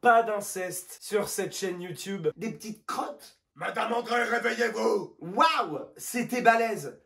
pas d'inceste sur cette chaîne YouTube. Des petites crottes. Madame André, réveillez-vous! Waouh, c'était balèze.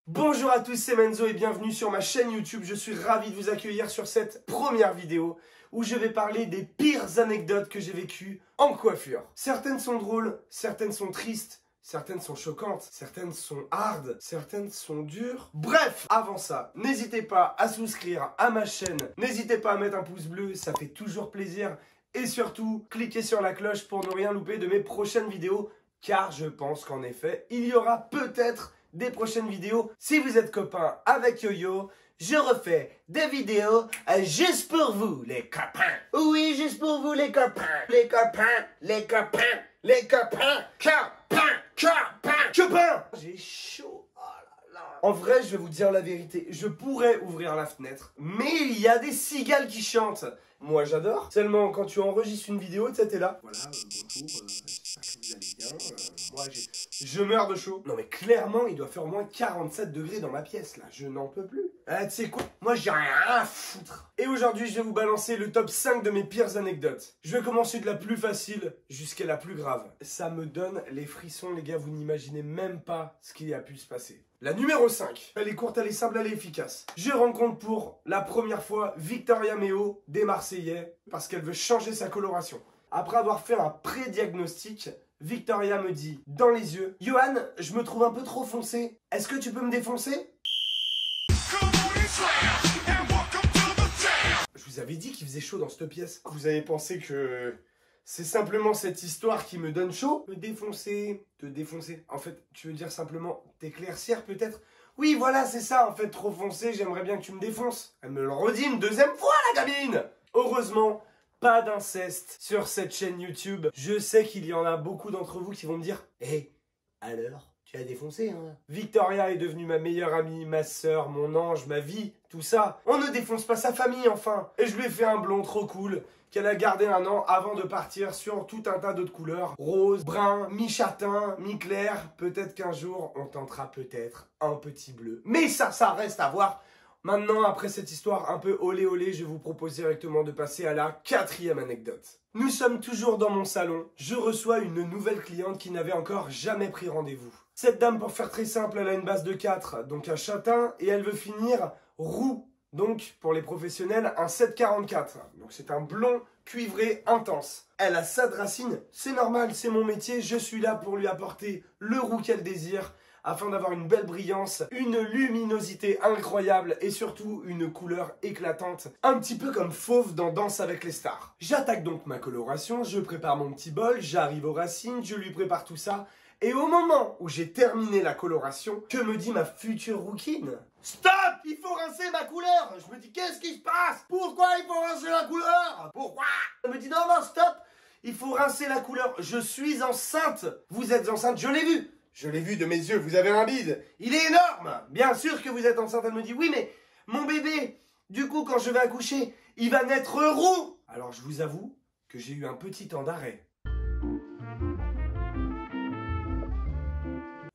Bonjour à tous, c'est Menzo et bienvenue sur ma chaîne YouTube. Je suis ravi de vous accueillir sur cette première vidéo où je vais parler des pires anecdotes que j'ai vécues en coiffure. Certaines sont drôles, certaines sont tristes, certaines sont choquantes, certaines sont hard, certaines sont dures. Bref, avant ça, n'hésitez pas à souscrire à ma chaîne, n'hésitez pas à mettre un pouce bleu, ça fait toujours plaisir. Et surtout, cliquez sur la cloche pour ne rien louper de mes prochaines vidéos, car je pense qu'en effet, il y aura peut-être des prochaines vidéos. Si vous êtes copains avec Yo-Yo, je refais des vidéos juste pour vous, les copains. Oui, juste pour vous, les copains. Les copains, les copains, les copains. Copains. J'ai chaud. Oh là là. En vrai, je vais vous dire la vérité. Je pourrais ouvrir la fenêtre, mais il y a des cigales qui chantent. Moi, j'adore. Seulement, quand tu enregistres une vidéo, tu sais, t'es là. Voilà, bonjour, j'espère que vous allez bien. Moi, je meurs de chaud. Non, mais clairement, il doit faire au moins 47 degrés dans ma pièce, là. Je n'en peux plus. Ah, tu sais quoi? Moi, j'ai rien à foutre. Et aujourd'hui, je vais vous balancer le top 5 de mes pires anecdotes. Je vais commencer de la plus facile jusqu'à la plus grave. Ça me donne les frissons, les gars. Vous n'imaginez même pas ce qui a pu se passer. La numéro 5. Elle est courte, elle est simple, elle est efficace. Je rencontre pour la première fois Victoria Meo, des Marseillais, parce qu'elle veut changer sa coloration. Après avoir fait un pré-diagnostic, Victoria me dit dans les yeux: Johan, je me trouve un peu trop foncé. Est-ce que tu peux me défoncer? Je vous avais dit qu'il faisait chaud dans cette pièce. Vous avez pensé que c'est simplement cette histoire qui me donne chaud? Me défoncer, te défoncer. En fait, tu veux dire simplement t'éclaircir peut-être? Oui, voilà, c'est ça. En fait, trop foncé, j'aimerais bien que tu me défonces. Elle me le redit une deuxième fois, la gamine. Heureusement, pas d'inceste sur cette chaîne YouTube. Je sais qu'il y en a beaucoup d'entre vous qui vont me dire: hé, alors, tu as défoncé, hein? Victoria est devenue ma meilleure amie, ma sœur, mon ange, ma vie, tout ça. On ne défonce pas sa famille, enfin. Et je lui ai fait un blond trop cool qu'elle a gardé 1 an avant de partir sur tout un tas d'autres couleurs. Rose, brun, mi-châtain, mi-clair. Peut-être qu'un jour, on tentera peut-être un petit bleu. Mais ça reste à voir. Maintenant, après cette histoire un peu olé olé, je vous propose directement de passer à la 4e anecdote. Nous sommes toujours dans mon salon. Je reçois une nouvelle cliente qui n'avait encore jamais pris rendez-vous. Cette dame, pour faire très simple, elle a une base de 4, donc un châtain, et elle veut finir roux. Donc, pour les professionnels, un 744. Donc, c'est un blond cuivré intense. Elle a ça de racine, c'est normal, c'est mon métier. Je suis là pour lui apporter le roux qu'elle désire, afin d'avoir une belle brillance, une luminosité incroyable et surtout une couleur éclatante, un petit peu comme Fauve dans Danse avec les stars. J'attaque donc ma coloration, je prépare mon petit bol, j'arrive aux racines, je lui prépare tout ça. Et au moment où j'ai terminé la coloration, que me dit ma future rouquine? Stop! Il faut rincer ma couleur! Je me dis, qu'est-ce qui se passe? Pourquoi il faut rincer la couleur? Pourquoi? Elle me dit, non, non, stop! Il faut rincer la couleur. Je suis enceinte. Vous êtes enceinte, je l'ai vu. Je l'ai vu de mes yeux, vous avez un bide. Il est énorme. Bien sûr que vous êtes enceinte. Elle me dit, oui, mais mon bébé, du coup, quand je vais accoucher, il va naître roux. Alors, je vous avoue que j'ai eu un petit temps d'arrêt.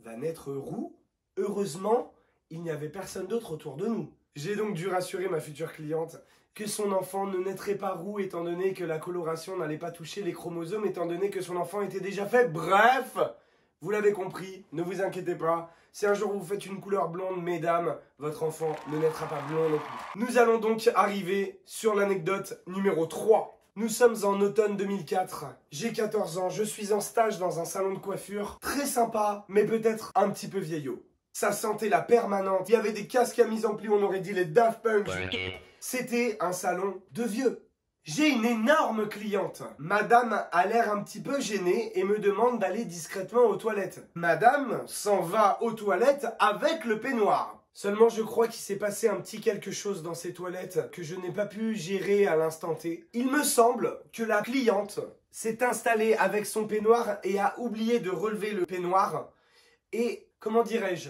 Va naître roux. Heureusement, il n'y avait personne d'autre autour de nous. J'ai donc dû rassurer ma future cliente que son enfant ne naîtrait pas roux étant donné que la coloration n'allait pas toucher les chromosomes étant donné que son enfant était déjà fait. Bref, vous l'avez compris, ne vous inquiétez pas. Si un jour vous faites une couleur blonde, mesdames, votre enfant ne naîtra pas blond non plus. Nous allons donc arriver sur l'anecdote numéro 3. Nous sommes en automne 2004, j'ai 14 ans, je suis en stage dans un salon de coiffure, très sympa, mais peut-être un petit peu vieillot. Ça sentait la permanente, il y avait des casques à mise en pli, on aurait dit les Daft Punk. C'était un salon de vieux. J'ai une énorme cliente. Madame a l'air un petit peu gênée et me demande d'aller discrètement aux toilettes. Madame s'en va aux toilettes avec le peignoir. Seulement, je crois qu'il s'est passé un petit quelque chose dans ces toilettes que je n'ai pas pu gérer à l'instant T. Il me semble que la cliente s'est installée avec son peignoir et a oublié de relever le peignoir. Et, comment dirais-je,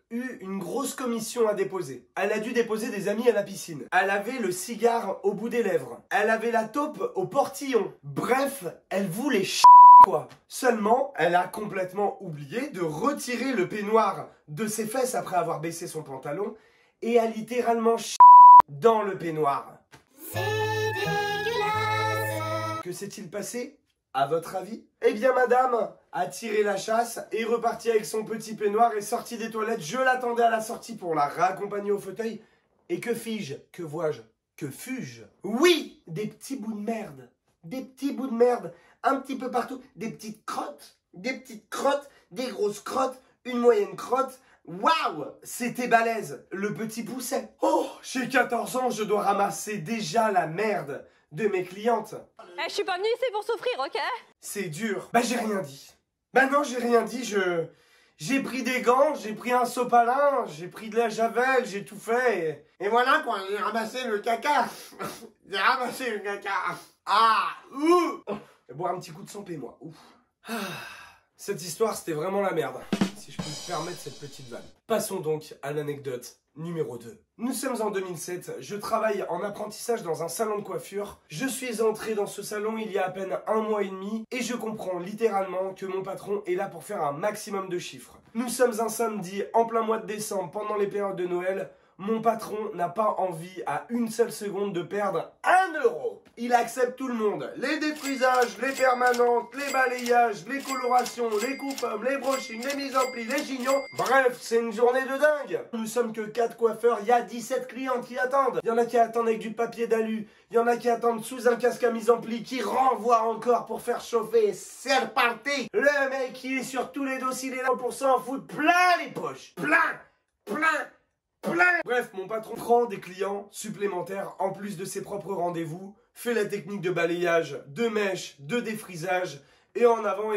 eu une grosse commission à déposer. Elle a dû déposer des amis à la piscine. Elle avait le cigare au bout des lèvres. Elle avait la taupe au portillon. Bref, elle voulait quoi. Seulement, elle a complètement oublié de retirer le peignoir de ses fesses après avoir baissé son pantalon et a littéralement dans le peignoir. C'est dégueulasse. Que s'est-il passé, à votre avis? Eh bien, madame a tiré la chasse et reparti avec son petit peignoir et sorti des toilettes. Je l'attendais à la sortie pour la raccompagner au fauteuil. Et que fis-je? Que vois-je? Que fus-je? Oui, des petits bouts de merde. Des petits bouts de merde. Un petit peu partout. Des petites crottes. Des petites crottes. Des grosses crottes. Une moyenne crotte. Waouh! C'était balèze. Le petit poussait. Oh, j'ai 14 ans, je dois ramasser déjà la merde de mes clientes. Je suis pas venue ici pour souffrir, ok? C'est dur. Bah j'ai rien dit. Bah non, j'ai rien dit, j'ai pris des gants, j'ai pris un sopalin, j'ai pris de la javel, j'ai tout fait. Et voilà quoi, j'ai ramassé le caca. J'ai ramassé le caca. Ah, ouh. Et boire un petit coup de sang moi. Ouf. Ah. Cette histoire, c'était vraiment la merde, si je peux me permettre cette petite vanne. Passons donc à l'anecdote numéro 2. Nous sommes en 2007, je travaille en apprentissage dans un salon de coiffure. Je suis entré dans ce salon il y a à peine 1 mois et demi et je comprends littéralement que mon patron est là pour faire un maximum de chiffres. Nous sommes un samedi en plein mois de décembre pendant les périodes de Noël. Mon patron n'a pas envie à une seule seconde de perdre 1 euro. Il accepte tout le monde. Les défrisages, les permanentes, les balayages, les colorations, les coupes-hommes, les brochings, les mises en pli, les chignons. Bref, c'est une journée de dingue. Nous sommes que 4 coiffeurs, il y a 17 clients qui attendent. Il y en a qui attendent avec du papier d'alu, il y en a qui attendent sous un casque à mise en pli, qui renvoient encore pour faire chauffer. C'est reparti. Le mec, il est sur tous les dossiers, il est là pour s'en foutre plein les poches. Plein. Bref, mon patron prend des clients supplémentaires en plus de ses propres rendez-vous, fait la technique de balayage, de mèche, de défrisage, et en avant,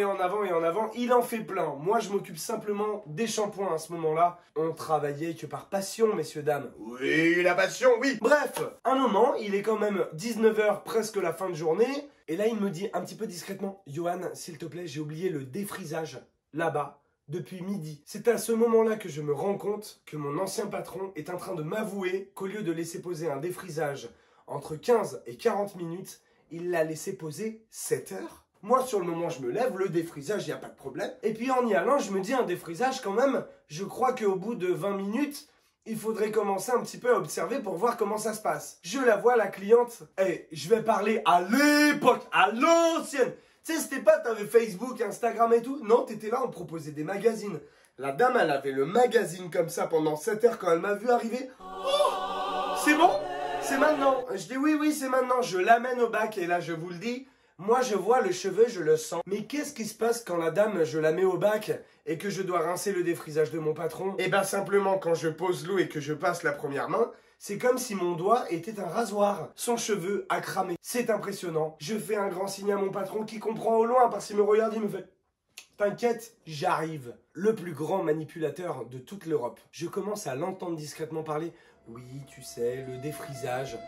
il en fait plein. Moi, je m'occupe simplement des shampoings à ce moment-là. On travaillait que par passion, messieurs, dames. Oui, la passion, oui. Bref, un moment, il est quand même 19 h, presque la fin de journée, et là, il me dit un petit peu discrètement, « Johan, s'il te plaît, j'ai oublié le défrisage, là-bas. » Depuis midi. C'est à ce moment-là que je me rends compte que mon ancien patron est en train de m'avouer qu'au lieu de laisser poser un défrisage entre 15 et 40 minutes, il l'a laissé poser 7 heures. Moi, sur le moment, je me lève, le défrisage, il n'y a pas de problème. Et puis en y allant, je me dis un défrisage quand même, je crois qu'au bout de 20 minutes, il faudrait commencer un petit peu à observer pour voir comment ça se passe. Je la vois, la cliente, et je vais parler à l'époque, à l'ancienne. Tu sais, c'était pas, t'avais Facebook, Instagram et tout. Non, t'étais là, on proposait des magazines. La dame, elle avait le magazine comme ça pendant 7 heures quand elle m'a vu arriver. Oh, c'est bon? C'est maintenant. Je dis oui, c'est maintenant. Je l'amène au bac et là, je vous le dis, moi, je vois le cheveu, je le sens. Mais qu'est-ce qui se passe quand la dame, je la mets au bac et que je dois rincer le défrisage de mon patron? Eh ben, simplement, quand je pose l'eau et que je passe la première main, c'est comme si mon doigt était un rasoir. Son cheveu a cramé. C'est impressionnant. Je fais un grand signe à mon patron qui comprend au loin parce qu'il me regarde, il me fait « T'inquiète, j'arrive ». Le plus grand manipulateur de toute l'Europe. Je commence à l'entendre discrètement parler. Oui, tu sais, le défrisage,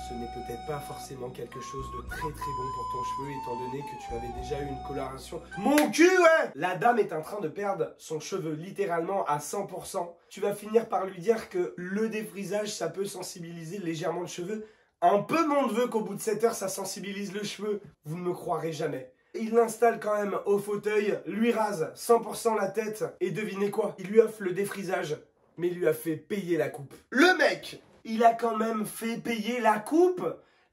ce n'est peut-être pas forcément quelque chose de très bon pour ton cheveu étant donné que tu avais déjà eu une coloration. Mon cul, ouais! La dame est en train de perdre son cheveu littéralement à 100%. Tu vas finir par lui dire que le défrisage, ça peut sensibiliser légèrement le cheveu. Un peu mon neveu qu'au bout de 7 heures, ça sensibilise le cheveu. Vous ne me croirez jamais. Il l'installe quand même au fauteuil, lui rase 100% la tête et devinez quoi? Il lui offre le défrisage. Mais il lui a fait payer la coupe. Le mec, il a quand même fait payer la coupe.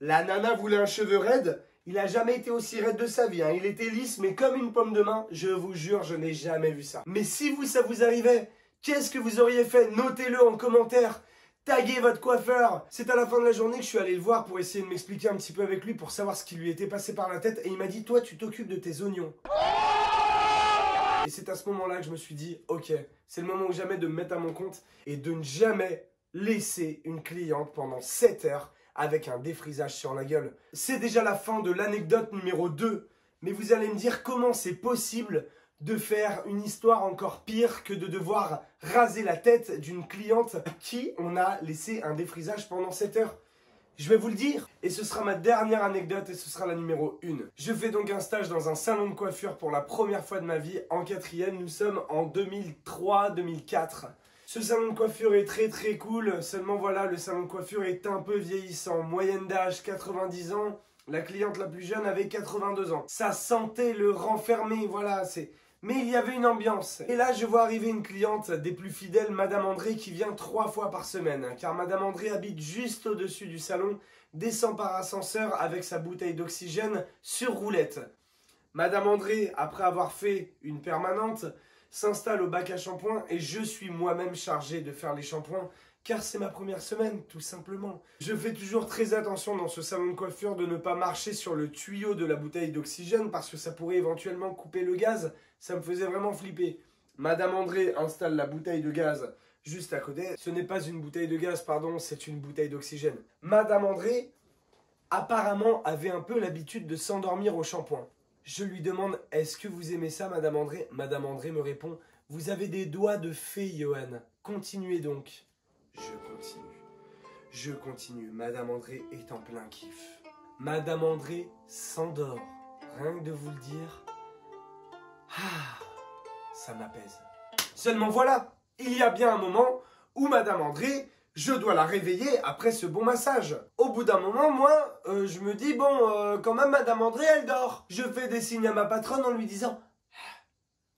La nana voulait un cheveu raide. Il a jamais été aussi raide de sa vie. Hein. Il était lisse, mais comme une pomme de main. Je vous jure, je n'ai jamais vu ça. Mais si vous, ça vous arrivait, qu'est-ce que vous auriez fait? Notez-le en commentaire. Taguez votre coiffeur. C'est à la fin de la journée que je suis allé le voir pour essayer de m'expliquer un petit peu avec lui pour savoir ce qui lui était passé par la tête. Et il m'a dit, toi, tu t'occupes de tes oignons. Et c'est à ce moment-là que je me suis dit, ok, c'est le moment ou jamais de me mettre à mon compte et de ne jamais laisser une cliente pendant 7 heures avec un défrisage sur la gueule. C'est déjà la fin de l'anecdote numéro 2. Mais vous allez me dire comment c'est possible de faire une histoire encore pire que de devoir raser la tête d'une cliente à qui on a laissé un défrisage pendant 7 heures. Je vais vous le dire, et ce sera ma dernière anecdote et ce sera la numéro 1. Je fais donc un stage dans un salon de coiffure pour la première fois de ma vie en 4e. Nous sommes en 2003-2004. Ce salon de coiffure est très cool, seulement voilà, le salon de coiffure est un peu vieillissant. Moyenne d'âge 90 ans, La cliente la plus jeune avait 82 ans. Ça sentait le renfermé, voilà, c'est... Mais il y avait une ambiance. Et là, je vois arriver une cliente des plus fidèles, Madame André, qui vient 3 fois par semaine. Car Madame André habite juste au-dessus du salon, descend par ascenseur avec sa bouteille d'oxygène sur roulette. Madame André, après avoir fait une permanente, s'installe au bac à shampoing et je suis moi-même chargé de faire les shampoings. Car c'est ma première semaine, tout simplement. Je fais toujours très attention dans ce salon de coiffure de ne pas marcher sur le tuyau de la bouteille d'oxygène parce que ça pourrait éventuellement couper le gaz. Ça me faisait vraiment flipper. Madame André installe la bouteille de gaz juste à côté. Ce n'est pas une bouteille de gaz, pardon, c'est une bouteille d'oxygène. Madame André, apparemment, avait un peu l'habitude de s'endormir au shampoing. Je lui demande, est-ce que vous aimez ça, Madame André? Madame André me répond, vous avez des doigts de fée, Johan. Continuez donc. Je continue. Madame André est en plein kiff. Madame André s'endort. Rien que de vous le dire. Ça m'apaise. Seulement voilà, il y a bien un moment où Madame André, je dois la réveiller après ce bon massage. Au bout d'un moment, moi, je me dis, bon, quand même Madame André, elle dort. Je fais des signes à ma patronne en lui disant...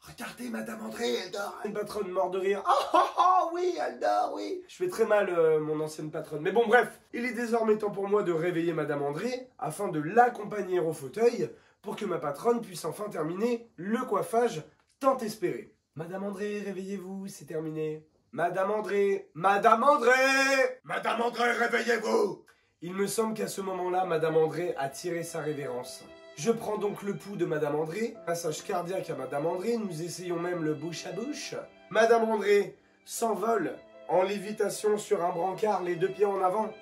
Regardez, Madame André, elle dort. Une patronne mort de rire. Oui, elle dort, oui. Je fais très mal, mon ancienne patronne. Mais bon, bref. Il est désormais temps pour moi de réveiller Madame André afin de l'accompagner au fauteuil pour que ma patronne puisse enfin terminer le coiffage tant espéré. Madame André, réveillez-vous, c'est terminé. Madame André, Madame André, Madame André, réveillez-vous! Il me semble qu'à ce moment-là, Madame André a tiré sa révérence. Je prends donc le pouls de Madame André, massage cardiaque à Madame André, nous essayons même le bouche à bouche. Madame André s'envole en lévitation sur un brancard, les 2 pieds en avant.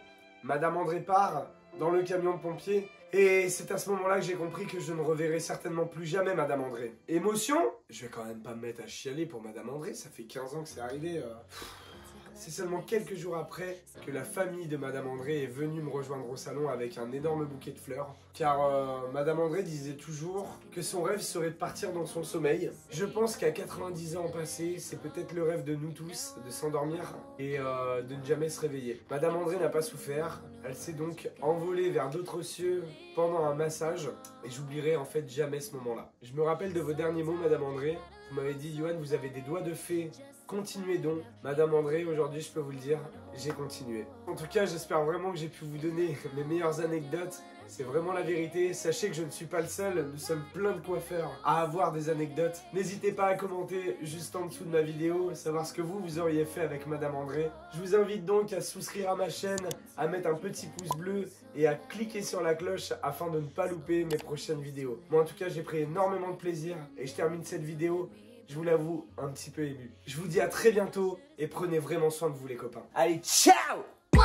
Madame André part dans le camion de pompiers et c'est à ce moment-là que j'ai compris que je ne reverrai certainement plus jamais Madame André. Émotion? Je vais quand même pas me mettre à chialer pour Madame André, ça fait 15 ans que c'est arrivé. C'est seulement quelques jours après que la famille de Madame André est venue me rejoindre au salon avec un énorme bouquet de fleurs. Car Madame André disait toujours que son rêve serait de partir dans son sommeil. Je pense qu'à 90 ans passés, c'est peut-être le rêve de nous tous de s'endormir et de ne jamais se réveiller. Madame André n'a pas souffert, elle s'est donc envolée vers d'autres cieux pendant un massage et j'oublierai en fait jamais ce moment-là. Je me rappelle de vos derniers mots, Madame André. Vous m'avez dit, Johan, vous avez des doigts de fée. Continuez donc. Madame André, aujourd'hui, je peux vous le dire, j'ai continué. En tout cas, j'espère vraiment que j'ai pu vous donner mes meilleures anecdotes. C'est vraiment la vérité. Sachez que je ne suis pas le seul. Nous sommes plein de coiffeurs à avoir des anecdotes. N'hésitez pas à commenter juste en dessous de ma vidéo, savoir ce que vous auriez fait avec Madame André. Je vous invite donc à souscrire à ma chaîne, à mettre un petit pouce bleu et à cliquer sur la cloche afin de ne pas louper mes prochaines vidéos. Moi, en tout cas, j'ai pris énormément de plaisir et je termine cette vidéo, je vous l'avoue, un petit peu ému. Je vous dis à très bientôt et prenez vraiment soin de vous les copains. Allez, ciao! 1,